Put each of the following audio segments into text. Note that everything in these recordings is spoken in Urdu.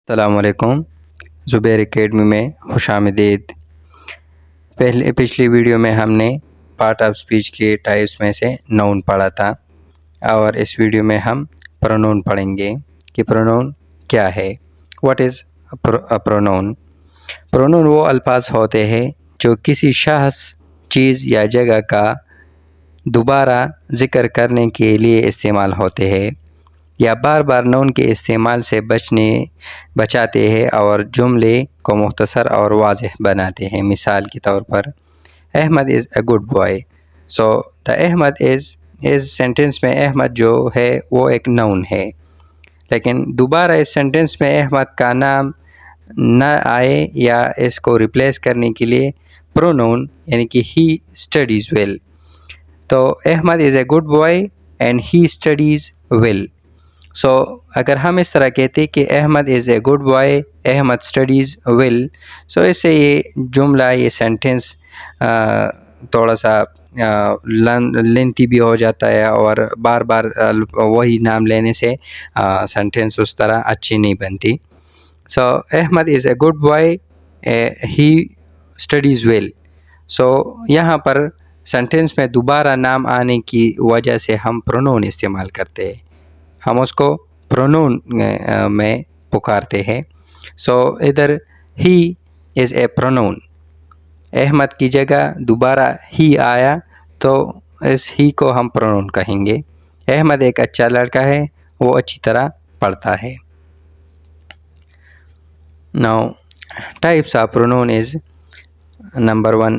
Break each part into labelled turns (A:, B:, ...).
A: السلام علیکم۔ زبیر اکیڈمی میں خوش آمدید۔ پچھلی ویڈیو میں ہم نے پارٹ آف اسپیچ کے ٹائپس میں سے نون پڑھا تھا، اور اس ویڈیو میں ہم پرونون پڑھیں گے کہ پرونون کیا ہے۔ What is pronoun? پرونون وہ الفاظ ہوتے ہیں جو کسی شخص، چیز یا جگہ کا دوبارہ ذکر کرنے کے لیے استعمال ہوتے ہیں، یا بار بار نون کے استعمال سے بچاتے ہیں اور جملے کو مختصر اور واضح بناتے ہیں۔ مثال کے طور پر Ahmed is a good boy. So the Ahmed is sentence میں احمد جو ہے وہ ایک نون ہے، لیکن دوبارہ اس سینٹنس میں احمد کا نام نہ آئے یا اس کو ریپلیس کرنے کے لیے پرونون یعنی کہ ہی اسٹڈیز ویل۔ تو Ahmed is a good boy and he studies well. So اگر ہم اس طرح کہتے کہ Ahmed is a good boy, Ahmed studies well, so اس سے یہ جملہ، یہ سینٹنس تھوڑا سا لینتھی بھی ہو جاتا ہے، اور بار بار وہی نام لینے سے سینٹنس اس طرح اچھی نہیں بنتی۔ So Ahmed is a good boy, he studies well. So یہاں پر سینٹنس میں دوبارہ نام آنے کی وجہ سے ہم پرونون استعمال کرتے ہیں، ہم اس کو پرونون میں پکارتے ہیں۔ سو ادھر ہی از اے پرونون، احمد کی جگہ دوبارہ ہی آیا تو اس ہی کو ہم پرونون کہیں گے۔ احمد ایک اچھا لڑکا ہے، وہ اچھی طرح پڑھتا ہے۔ Now types of pronoun is number 1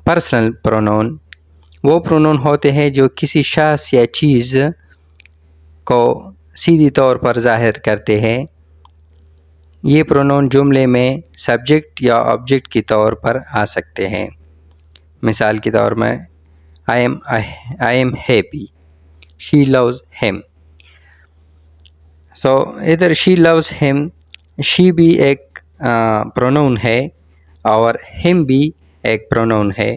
A: personal pronoun۔ وہ پرونون ہوتے ہیں جو کسی شخص یا چیز کو سیدھی طور پر ظاہر کرتے ہیں۔ یہ پرونون جملے میں سبجیکٹ یا آبجیکٹ کے طور پر آ سکتے ہیں۔ مثال کے طور میں I am happy، she loves him۔ سو ادھر she loves him، she بھی ایک پرونون ہے اور him بھی ایک پرونون ہے،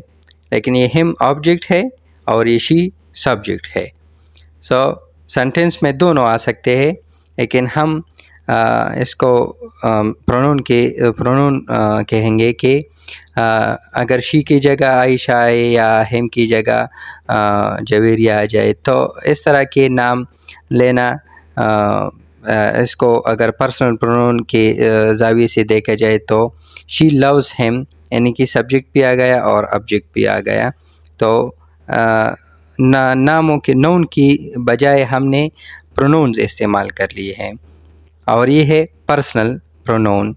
A: لیکن یہ him آبجیکٹ ہے اور یہ she سبجیکٹ ہے۔ سو سینٹنس میں دونوں آ سکتے ہیں، لیکن ہم اس کو پرونون کہیں گے کہ اگر she کی جگہ عائشہ آئے یا him کی جگہ جویریہ آ جائے تو اس طرح کے نام لینا، اس کو اگر پرسنل پرونون کے زاویے سے دیکھا جائے تو she loves him یعنی کہ سبجیکٹ بھی آ گیا اور آبجیکٹ بھی آ گیا۔ تو ناموں کے نون کی بجائے ہم نے پرونونز استعمال کر لیے ہیں، اور یہ ہے پرسنل پرونون۔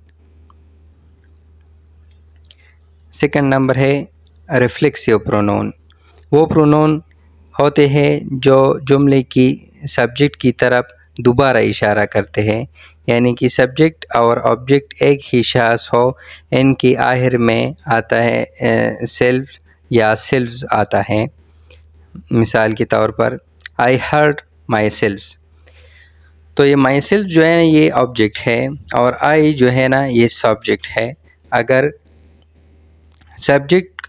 A: سیکنڈ نمبر ہے ریفلیکسیو پرونون۔ وہ پرونون ہوتے ہیں جو جملے کی سبجیکٹ کی طرف دوبارہ اشارہ کرتے ہیں، یعنی کہ سبجیکٹ اور آبجیکٹ ایک ہی شخص ہو، ان کی آخر میں آتا ہے سیلف یا سیلفز آتا ہے۔ مثال کے طور پر I hurt myself۔ تو یہ مائی سیلف جو ہے نا یہ آبجیکٹ ہے، اور I جو ہے نا یہ سبجیکٹ ہے۔ اگر سبجیکٹ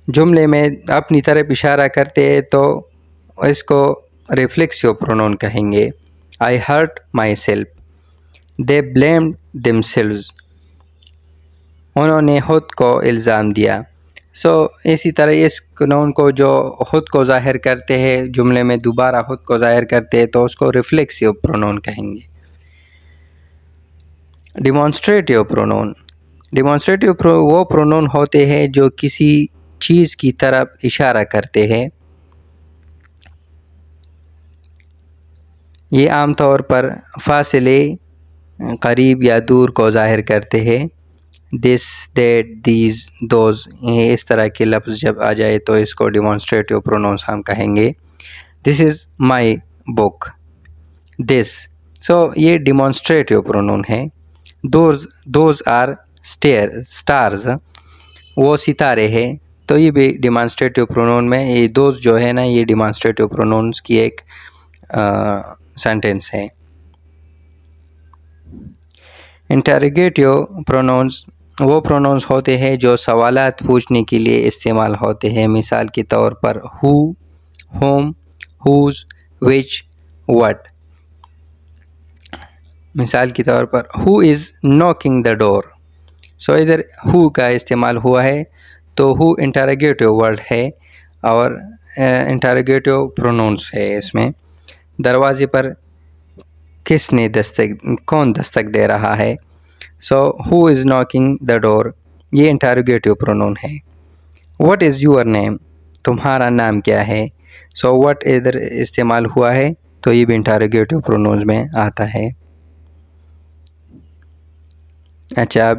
A: جملے میں اپنی طرف اشارہ کرتے ہیں تو اس کو ریفلیکسیو پرونون کہیں گے۔ I hurt myself، they blamed themselves، انہوں نے خود کو الزام دیا۔ سو اسی طرح اس نون کو جو خود کو ظاہر کرتے ہیں، جملے میں دوبارہ خود کو ظاہر کرتے ہیں تو اس کو ریفلیکسیو پرونون کہیں گے۔ ڈیمانسٹریٹیو پرونون۔ ڈیمانسٹریٹیو وہ پرونون ہوتے ہیں جو کسی چیز کی طرف اشارہ کرتے ہیں۔ یہ عام طور پر فاصلے، قریب یا دور کو ظاہر کرتے ہیں۔ دس، دیٹ، دیز، دوز، یہ اس طرح کے لفظ جب آ جائے تو اس کو ڈیمانسٹریٹیو پرونونس ہم کہیں گے۔ دس از مائی بک، دس۔ سو یہ ڈیمانسٹریٹیو پرونون ہے۔ دوز آر سٹارز، وہ ستارے ہیں، تو یہ بھی ڈیمانسٹریٹیو پرونون میں، یہ دوز جو ہے نا یہ ڈیمانسٹریٹیو پرونونس کی ایک سینٹنس ہے۔ انٹروگیٹیو پرونونس وہ پرونونس ہوتے ہیں جو سوالات پوچھنے کے لیے استعمال ہوتے ہیں۔ مثال کے طور پر ہو، ہوم، ہوز، وچ، وٹ۔ مثال کے طور پر who is knocking the door. سو ادھر who کا استعمال ہوا ہے تو who انٹراگیٹو ورڈ ہے اور انٹراگیٹو پرونونس ہے اس میں. دروازے پر کس نے کون دستک دے رہا ہے. سو who is knocking the door یہ انٹراگیٹو پرونون ہے. what is your name تمہارا نام کیا ہے. سو what ادھر استعمال ہوا ہے تو یہ بھی انٹراگیٹو پرونونز میں آتا ہے. اچھا اب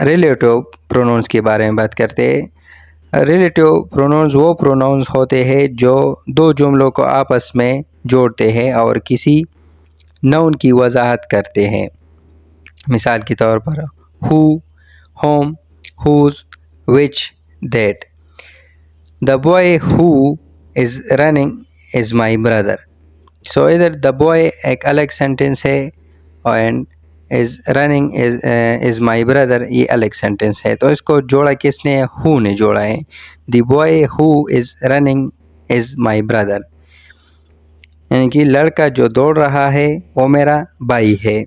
A: ریلیٹو پرونونز کے بارے میں بات کرتے ہیں. ریلیٹو پرونونز وہ پرونونز ہوتے ہیں جو دو جملوں کو آپس میں جوڑتے ہیں اور کسی نون کی وضاحت کرتے ہیں. مثال کے طور پر who, whom, whose, which, that. The boy who is running is my brother. سو ادھر the boy ایک الگ سینٹنس ہے and is running is my brother یہ الگ سینٹنس ہے. تو اس کو جوڑا کس نے؟ who نے جوڑا ہے. The boy who is running is my brother یعنی کہ لڑکا جو دوڑ رہا ہے وہ میرا بھائی ہے.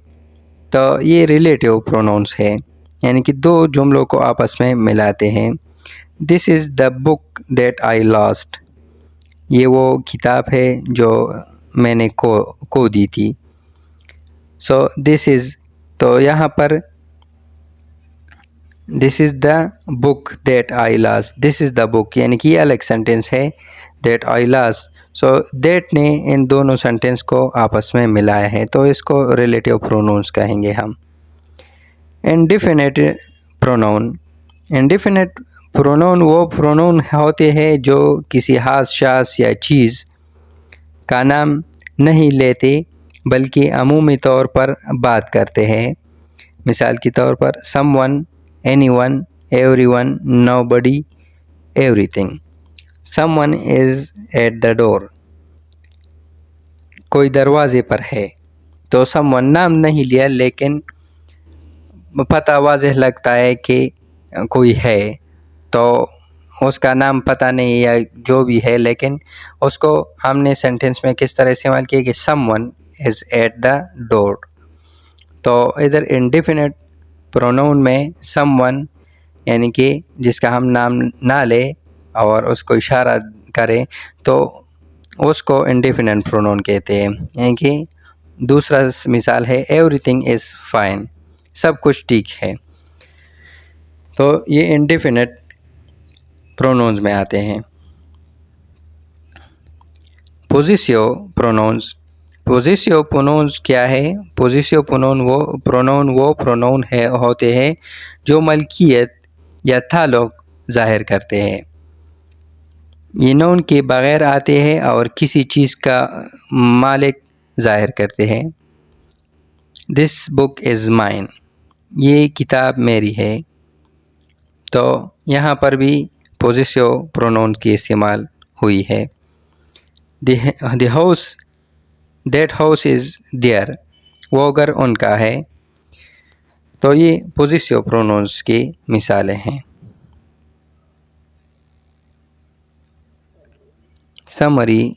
A: تو یہ ریلیٹیو پرونونس ہے یعنی کہ دو جملوں کو آپس میں ملاتے ہیں. This is the book that I lost یہ وہ کتاب ہے جو میں نے کھو دی تھی. سو this is تو یہاں پر this is the book that I lost this is the book یعنی کہ یہ الگ سینٹنس ہے that I lost. So that نے ان دونوں سینٹنس کو آپس میں ملایا ہے تو اس کو ریلیٹیو پرونونس کہیں گے ہم. انڈیفینٹ پرونون انڈیفینٹ پرونون وہ پرونون ہوتے ہیں جو کسی خاص شخص یا چیز کا نام نہیں لیتے بلکہ عمومی طور پر بات کرتے ہیں. مثال کے طور پر someone, anyone, everyone, nobody, everything. someone is at the door کوئی دروازے پر ہے تو someone نام نہیں لیا لیکن پتہ واضح لگتا ہے کہ کوئی ہے تو اس کا نام پتہ نہیں یا جو بھی ہے لیکن اس کو ہم نے سینٹنس میں کس طرح استعمال کیا کہ someone is at the door. تو ادھر انڈیفینٹ پرونون میں someone یعنی کہ جس کا ہم نام نہ لے اور اس کو اشارہ کرے تو اس کو انڈیفینٹ پرونون کہتے ہیں. یعنی کہ دوسرا مثال ہے everything is fine سب کچھ ٹھیک ہے. تو یہ انڈیفینٹ پرونونز میں آتے ہیں. پوزیسیو پرونونز پوزیسیو پرونونز کیا ہے؟ پوزیسیو پرونون وہ پرونون ہوتے ہیں جو ملکیت یا تعلق ظاہر کرتے ہیں. یہ نون کے بغیر آتے ہیں اور کسی چیز کا مالک ظاہر کرتے ہیں. This book is mine یہ کتاب میری ہے. تو یہاں پر بھی پوزیسیو پرونون کی استعمال ہوئی ہے. The house that house is there وہ گھر ان کا ہے. تو یہ پوزیسیو پرونونز کی مثالیں ہیں. سمری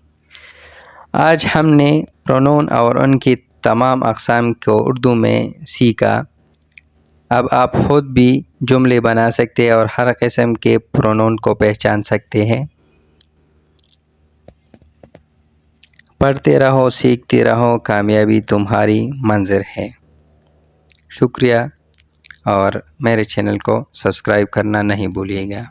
A: آج ہم نے پرونون اور ان کی تمام اقسام کو اردو میں سیکھا. اب آپ خود بھی جملے بنا سکتے ہیں اور ہر قسم کے پرونون کو پہچان سکتے ہیں. پڑھتے رہو سیکھتے رہو کامیابی تمہاری منزل ہے. شکریہ اور میرے چینل کو سبسکرائب کرنا نہیں بھولیے گا.